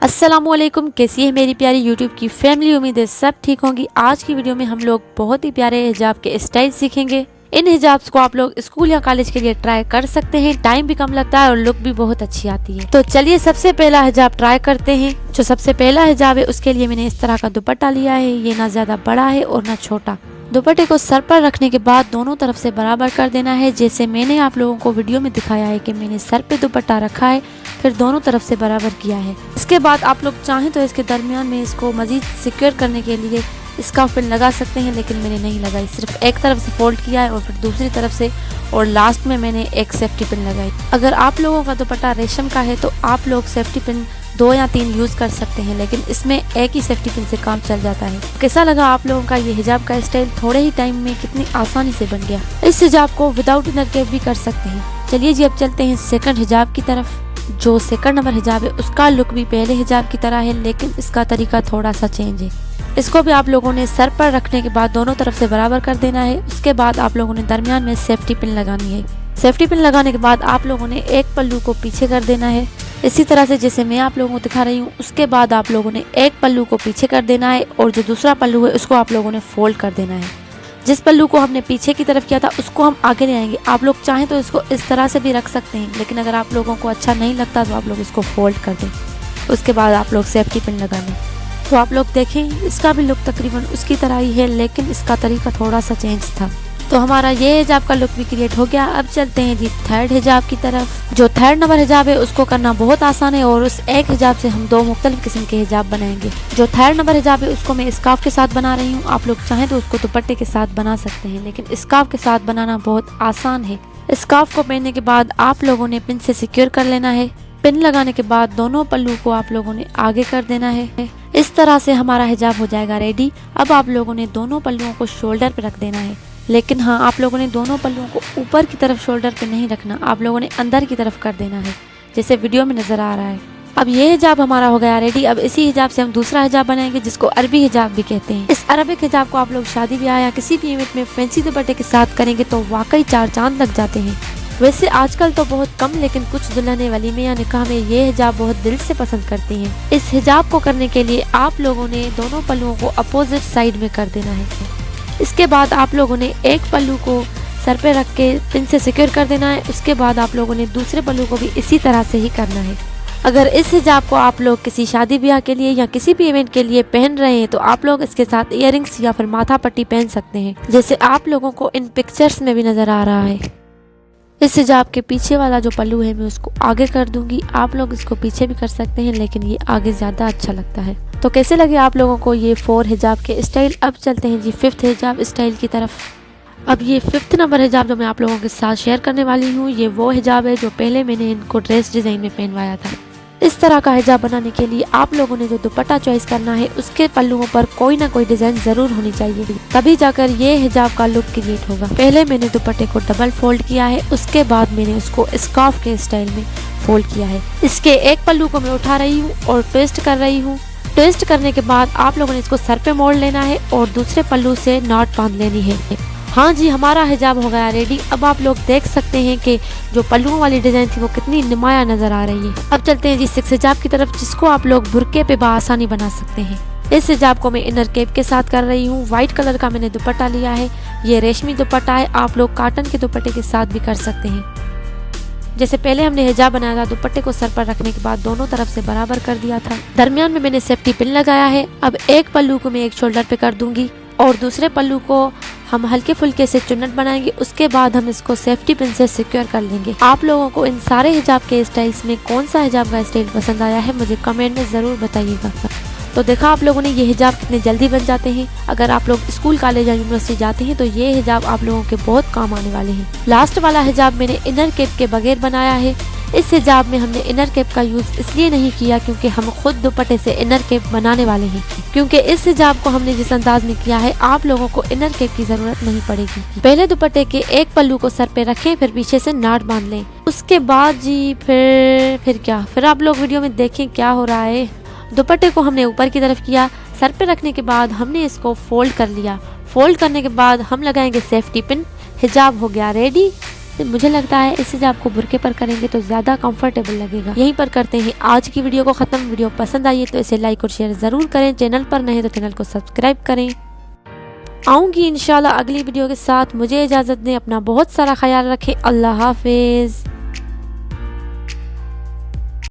अस्सलामुअलैकुम, कैसी है मेरी प्यारी यूट्यूब की फैमिली। उम्मीद है सब ठीक होंगी। आज की वीडियो में हम लोग बहुत ही प्यारे हिजाब के स्टाइल सीखेंगे। इन हिजाब्स को आप लोग स्कूल या कॉलेज के लिए ट्राई कर सकते हैं। टाइम भी कम लगता है और लुक भी बहुत अच्छी आती है। तो चलिए सबसे पहला हिजाब ट्राई करते हैं। जो सबसे पहला हिजाब है उसके लिए मैंने इस तरह का दुपट्टा लिया है। ये ना ज्यादा बड़ा है और ना छोटा। दुपट्टे को सर पर रखने के बाद दोनों तरफ से बराबर कर देना है। जैसे मैंने आप लोगों को वीडियो में दिखाया है कि मैंने सर पे दुपट्टा रखा है, फिर दोनों तरफ से बराबर किया है। इसके बाद आप लोग चाहें तो इसके दरमियान में इसको मजीद सिक्योर करने के लिए स्कार्फ पिन लगा सकते हैं, लेकिन मैंने नहीं लगाई। सिर्फ एक तरफ से फोल्ड किया है और फिर दूसरी तरफ से, और लास्ट में मैंने एक सेफ्टी पिन लगाई। अगर आप लोगों का दुपट्टा रेशम का है तो आप लोग सेफ्टी पिन 2 या 3 यूज कर सकते हैं, लेकिन इसमें एक ही सेफ्टी पिन से काम चल जाता है। कैसा लगा आप लोगों का ये हिजाब का स्टाइल? थोड़े ही टाइम में कितनी आसानी से बन गया। इस हिजाब को विदाउट इनर कैप भी कर सकते हैं। चलिए जी अब चलते हैं सेकंड हिजाब की तरफ। जो सेकंड नंबर हिजाब है उसका लुक भी पहले हिजाब की तरह है, लेकिन इसका तरीका थोड़ा सा चेंज है। इसको भी आप लोगों ने सर पर रखने के बाद दोनों तरफ से बराबर कर देना है। उसके बाद आप लोगों ने दरमियान में सेफ्टी पिन लगानी है। सेफ्टी पिन लगाने के बाद आप लोगों ने एक पल्लू को पीछे कर देना है, इसी तरह से जैसे मैं आप लोगों को दिखा रही हूँ। उसके बाद आप लोगों ने एक पल्लू को पीछे कर देना है और जो दूसरा पल्लू है उसको आप लोगों ने फोल्ड कर देना है। जिस पल्लू को हमने पीछे की तरफ किया था उसको हम आगे ले आएंगे। आप लोग चाहें तो इसको इस तरह से भी रख सकते हैं, लेकिन अगर आप लोगों को अच्छा नहीं लगता तो आप लोग इसको फोल्ड कर दें। उसके बाद आप लोग सेफ्टी पिन लगा लें। तो आप लोग देखें इसका भी लुक तकरीबन उसकी तरह ही है, लेकिन इसका तरीका थोड़ा सा चेंज था। तो हमारा ये हिजाब का लुक भी क्रिएट हो गया। अब चलते हैं जी थर्ड हिजाब की तरफ। जो थर्ड नंबर हिजाब है उसको करना बहुत आसान है और उस एक हिजाब से हम 2 मुख्तलिफ किस्म के हिजाब बनाएंगे। जो थर्ड नंबर हिजाब है उसको मैं स्कार्फ के साथ बना रही हूँ। आप लोग चाहें तो उसको दुपट्टे के साथ बना सकते हैं, लेकिन स्कार्फ के साथ बनाना बहुत आसान है। स्कार्फ को पहनने के बाद आप लोगों ने पिन से सिक्योर कर लेना है। पिन लगाने के बाद दोनों पल्लू को आप लोगों ने आगे कर देना है। इस तरह से हमारा हिजाब हो जाएगा रेडी। अब आप लोगों ने दोनों पल्लुओं को शोल्डर पे रख देना है, लेकिन हाँ आप लोगों ने दोनों पल्लुओं को ऊपर की तरफ शोल्डर पे नहीं रखना। आप लोगों ने अंदर की तरफ कर देना है, जैसे वीडियो में नजर आ रहा है। अब ये हिजाब हमारा हो गया रेडी। अब इसी हिजाब से हम दूसरा हिजाब बनाएंगे जिसको अरबी हिजाब भी कहते हैं। इस अरबिक हिजाब को आप लोग शादी ब्याह या किसी भी इवेंट में फैंसी दुपट्टे के साथ करेंगे तो वाकई 4 चांद लग जाते हैं। वैसे आजकल तो बहुत कम, लेकिन कुछ दुल्हनें वलीमे या निकाह में ये हिजाब बहुत दिल से पसंद करती हैं। इस हिजाब को करने के लिए आप लोगों ने दोनों पल्लुओं को अपोजिट साइड में कर देना है। इसके बाद आप लोगों ने एक पल्लू को सर पे रख के पिन से सिक्योर कर देना है। उसके बाद आप लोगों ने दूसरे पल्लू को भी इसी तरह से ही करना है। अगर इस हिजाब को आप लोग किसी शादी ब्याह के लिए या किसी भी इवेंट के लिए पहन रहे हैं तो आप लोग इसके साथ इयररिंग्स या फिर माथा पट्टी पहन सकते हैं, जैसे आप लोगों को इन पिक्चर्स में भी नजर आ रहा है। इस हिजाब के पीछे वाला जो पल्लू है मैं उसको आगे कर दूंगी। आप लोग इसको पीछे भी कर सकते हैं, लेकिन ये आगे ज्यादा अच्छा लगता है। तो कैसे लगे आप लोगों को ये 4 हिजाब के स्टाइल? अब चलते हैं जी 5th हिजाब स्टाइल की तरफ। अब ये 5th नंबर हिजाब जो मैं आप लोगों के साथ शेयर करने वाली हूँ, ये वो हिजाब है जो पहले मैंने इनको ड्रेस डिजाइन में पहनवाया था। इस तरह का हिजाब बनाने के लिए आप लोगों ने जो दुपट्टा चॉइस करना है उसके पल्लुओं पर कोई ना कोई डिजाइन जरूर होनी चाहिए, तभी जाकर ये हिजाब का लुक क्रिएट होगा। पहले मैंने दुपट्टे को डबल फोल्ड किया है, उसके बाद मैंने उसको स्कार्फ के स्टाइल में फोल्ड किया है। इसके एक पल्लू को मैं उठा रही हूँ और ट्विस्ट कर रही हूँ। ट्विस्ट करने के बाद आप लोगों ने इसको सर पे मोड़ लेना है और दूसरे पल्लू से नॉट बांध लेनी है। हाँ जी, हमारा हिजाब हो गया रेडी। अब आप लोग देख सकते हैं कि जो पल्लुओं वाली डिजाइन थी वो कितनी नुमाया नजर आ रही है। अब चलते हैं जी 6th हिजाब की तरफ, जिसको आप लोग बुर्के पे बआसानी बना सकते हैं। इस हिजाब को मैं इनर कैप के साथ कर रही हूँ। व्हाइट कलर का मैंने दुपट्टा लिया है। ये रेशमी दुपट्टा है। आप लोग कॉटन के दुपट्टे के साथ भी कर सकते हैं। जैसे पहले हमने हिजाब बनाया था, दुपट्टे को सर पर रखने के बाद दोनों तरफ से बराबर कर दिया था। दरमियान में मैंने सेफ्टी पिन लगाया है। अब एक पल्लू को मैं एक शोल्डर पे कर दूंगी और दूसरे पल्लू को हम हल्के फुल्के से चुन्नट बनाएंगे। उसके बाद हम इसको सेफ्टी पिन से सिक्योर कर लेंगे। आप लोगों को इन सारे हिजाब के स्टाइल्स में कौन सा हिजाब का स्टाइल पसंद आया है मुझे कमेंट में जरूर बताइएगा। तो देखा आप लोगों ने ये हिजाब कितने जल्दी बन जाते हैं। अगर आप लोग स्कूल, कॉलेज या यूनिवर्सिटी जाते हैं तो ये हिजाब आप लोगों के बहुत काम आने वाले हैं। लास्ट वाला हिजाब मैंने इनर कैप के बगैर बनाया है। इस हिजाब में हमने इनर कैप का यूज इसलिए नहीं किया क्योंकि हम खुद दुपट्टे से इनर कैप बनाने वाले हैं। क्योंकि इस हिजाब को हमने जिस अंदाज में किया है आप लोगों को इनर कैप की जरूरत नहीं पड़ेगी। पहले दुपट्टे के एक पल्लू को सर पे रखें, फिर पीछे से नाट बांध लें। उसके बाद जी फिर आप लोग वीडियो में देखें क्या हो रहा है। दुपट्टे को हमने ऊपर की तरफ किया, सर पे रखने के बाद हमने इसको फोल्ड कर लिया। फोल्ड करने के बाद हम लगाएंगे सेफ्टी पिन। हिजाब हो गया रेडी। मुझे लगता है इस हिजाब को बुरके पर करेंगे तो ज्यादा कंफर्टेबल लगेगा। यहीं पर करते हैं आज की वीडियो को खत्म। वीडियो पसंद आई है तो इसे लाइक और शेयर जरूर करें। चैनल पर नहीं तो चैनल को सब्सक्राइब करें। आऊंगी इंशाल्लाह अगली वीडियो के साथ। मुझे इजाजत दें, अपना बहुत सारा ख्याल रखें। अल्लाह हाफिज।